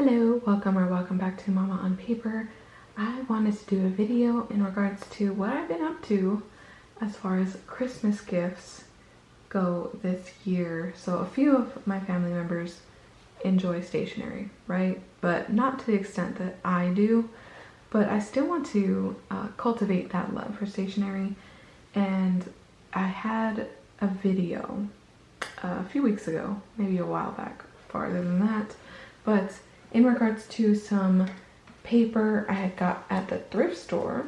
Hello, welcome back to Mama on Paper. I wanted to do a video in regards to what I've been up to as far as Christmas gifts go this year. So a few of my family members enjoy stationery, right? But not to the extent that I do. But I still want to cultivate that love for stationery. And I had a video a few weeks ago, maybe a while back, farther than that. But in regards to some paper I had got at the thrift store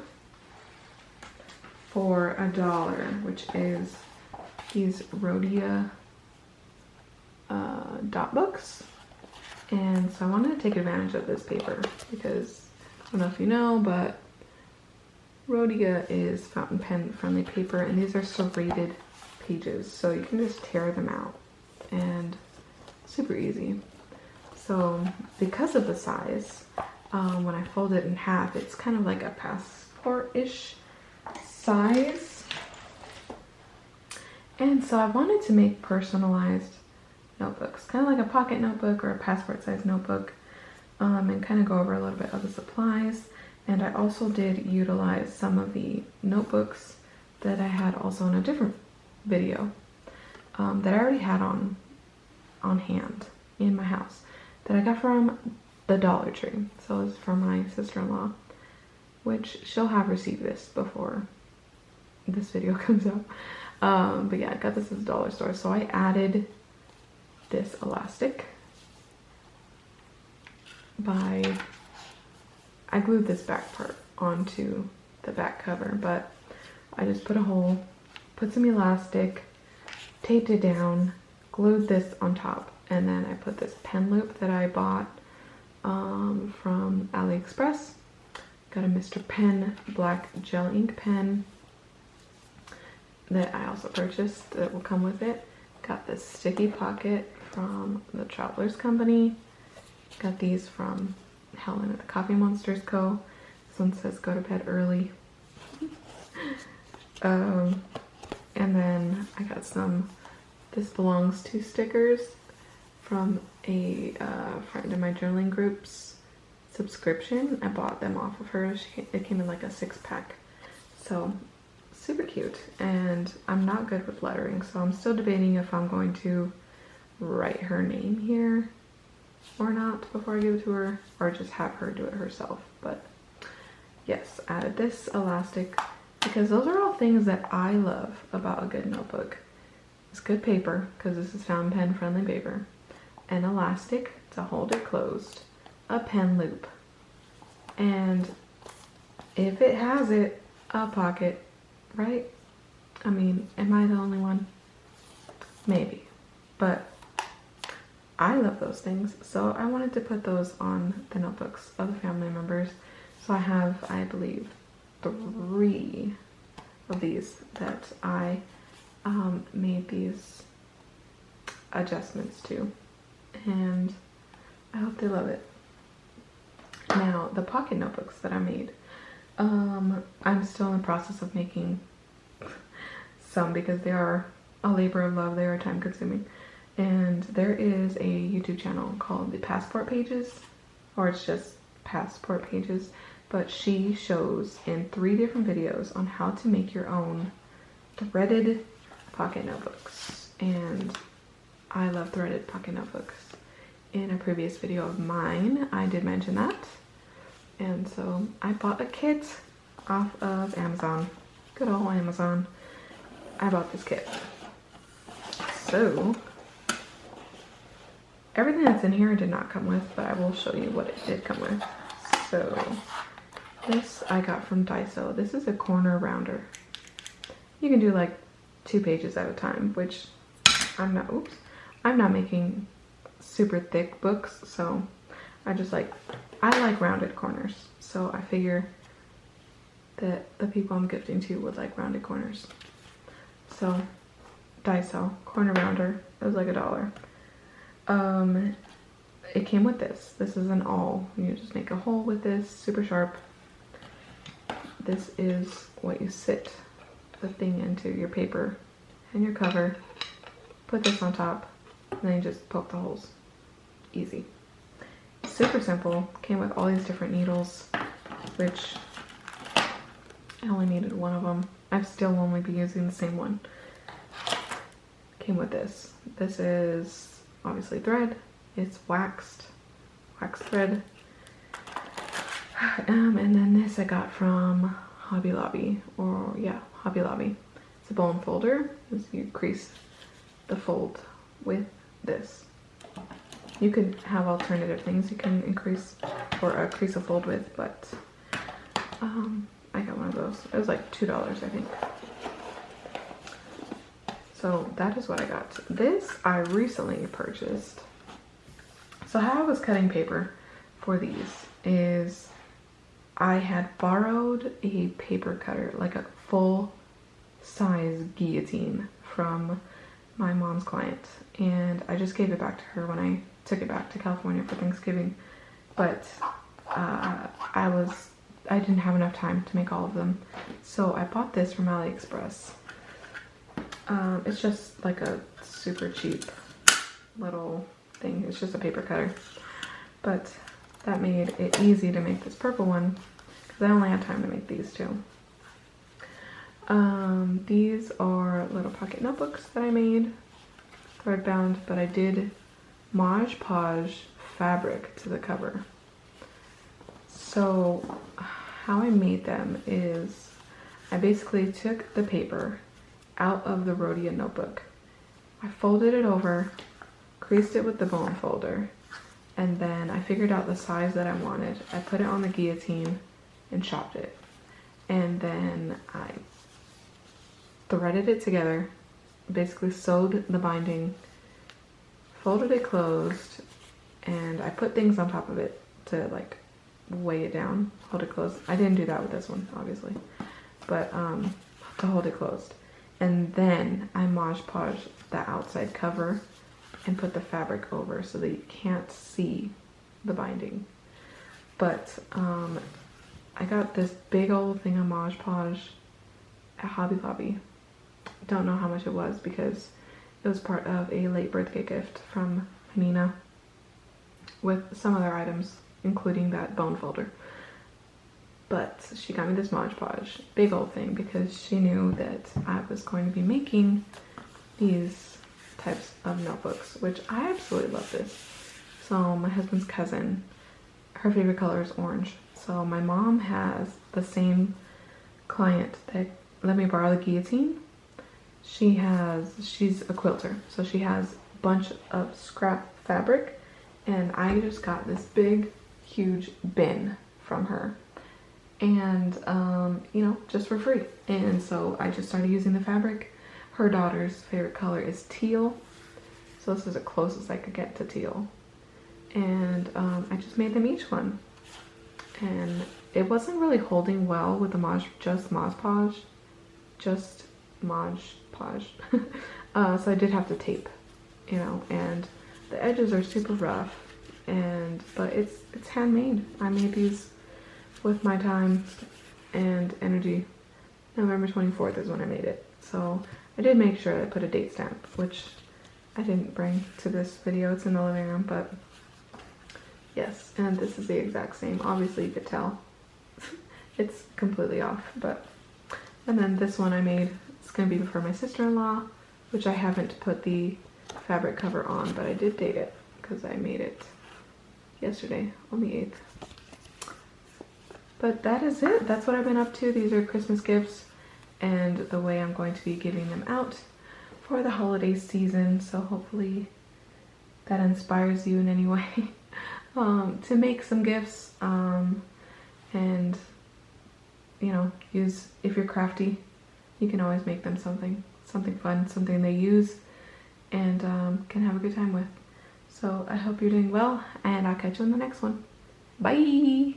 for $1, which is these Rhodia dot books. And so I wanted to take advantage of this paper because I don't know if you know, but Rhodia is fountain pen friendly paper, and these are serrated pages, so you can just tear them out and super easy. So because of the size, when I fold it in half, it's kind of like a passport-ish size. And so I wanted to make personalized notebooks, kind of like a pocket notebook or a passport-sized notebook, and kind of go over a little bit of the supplies. And I also did utilize some of the notebooks that I had also in a different video that I already had on hand in my house, that I got from the Dollar Tree. So it's from my sister-in-law, which she'll have received this before this video comes out. But yeah, I got this at the dollar store. So I added this elastic I glued this back part onto the back cover, but I just put a hole, put some elastic, taped it down, glued this on top, and then I put this pen loop that I bought from AliExpress. Got a Mr. Pen black gel ink pen that I also purchased that will come with it. Got this sticky pocket from the Travelers Company. Got these from Helen at the Coffee Monsters Co. This one says go to bed early. And then I got some This Belongs To stickers from a friend in my journaling group's subscription. I bought them off of her. It came in like a 6-pack. So super cute. And I'm not good with lettering, so I'm still debating if I'm going to write her name here or not before I give it to her, or just have her do it herself. But yes, added this elastic because those are all things that I love about a good notebook. It's good paper, because this is fountain pen friendly paper, an elastic to hold it closed, a pen loop, and if it has it, a pocket, right? I mean, am I the only one? Maybe, but I love those things, so I wanted to put those on the notebooks of the family members. So I have, I believe, 3 of these that I made these adjustments to, and I hope they love it. Now, the pocket notebooks that I made, I'm still in the process of making some because they are a labor of love. They are time consuming. And there is a YouTube channel called the Passport Pages, or it's just Passport Pages, but she shows in 3 different videos on how to make your own threaded pocket notebooks. And I love threaded pocket notebooks. In a previous video of mine, I did mention that. And so I bought a kit off of Amazon. Good old Amazon. I bought this kit. So everything that's in here I did not come with, but I will show you what it did come with. So this I got from Daiso. This is a corner rounder. You can do like 2 pages at a time, which I'm not making super thick books, so I like rounded corners. So I figure that the people I'm gifting to would like rounded corners. So Daiso corner rounder, it was like $1. It came with this. This is an awl. You just make a hole with this, super sharp. This is what you sit the thing into, your paper and your cover. Put this on top, and then you just poke the holes. Easy. super simple. Came with all these different needles, which I only needed one of them. I still only be using the same one. Came with this. This is obviously thread. It's wax thread. And then this I got from Hobby Lobby, or yeah, Hobby Lobby. It's a bone folder. As you crease the fold with this. You could have alternative things you can increase or crease a fold with, but I got one of those. It was like $2, I think. So that is what I got. This I recently purchased. So how I was cutting paper for these is I had borrowed a paper cutter, like a full size guillotine from my mom's client, and I just gave it back to her when I took it back to California for Thanksgiving. But I didn't have enough time to make all of them, so I bought this from AliExpress. It's just like a super cheap little thing. It's just a paper cutter, but that made it easy to make this purple one because I only had time to make these two. These are little pocket notebooks that I made, thread bound, but I did Mod Podge fabric to the cover. So how I made them is I basically took the paper out of the Rhodia notebook. I folded it over, creased it with the bone folder, and then I figured out the size that I wanted. I put it on the guillotine and chopped it. And then I threaded it together, basically sewed the binding, folded it closed, and I put things on top of it to like weigh it down, hold it closed. I didn't do that with this one, obviously, but to hold it closed. And then I Mod Podged the outside cover and put the fabric over so that you can't see the binding. But I got this big old thing of Mod Podge at Hobby Lobby. Don't know how much it was because it was part of a late birthday gift from Nina with some other items, including that bone folder. But she got me this Mod Podge, big old thing, because she knew that I was going to be making these types of notebooks, which I absolutely love this. So my husband's cousin, her favorite color is orange. So my mom has the same client that let me borrow the guillotine. She's a quilter, so she has a bunch of scrap fabric, and I just got this big, huge bin from her. And, you know, just for free. And so I just started using the fabric. Her daughter's favorite color is teal. So this is the closest I could get to teal. And I just made them each one. And it wasn't really holding well with the Mod Podge. So I did have to tape, you know, and the edges are super rough. But it's handmade. I made these with my time and energy. November 24th is when I made it. So I did make sure I put a date stamp, which I didn't bring to this video. It's in the living room, but yes, and this is the exact same. Obviously you could tell it's completely off, but and then this one I made, it's gonna be for my sister-in-law, which I haven't put the fabric cover on, but I did date it because I made it yesterday on the 8th. But that is it. That's what I've been up to. These are Christmas gifts and the way I'm going to be giving them out for the holiday season. So hopefully that inspires you in any way to make some gifts and, you know, use, if you're crafty, you can always make them something fun, something they use and can have a good time with. So I hope you're doing well, and I'll catch you in the next one. Bye!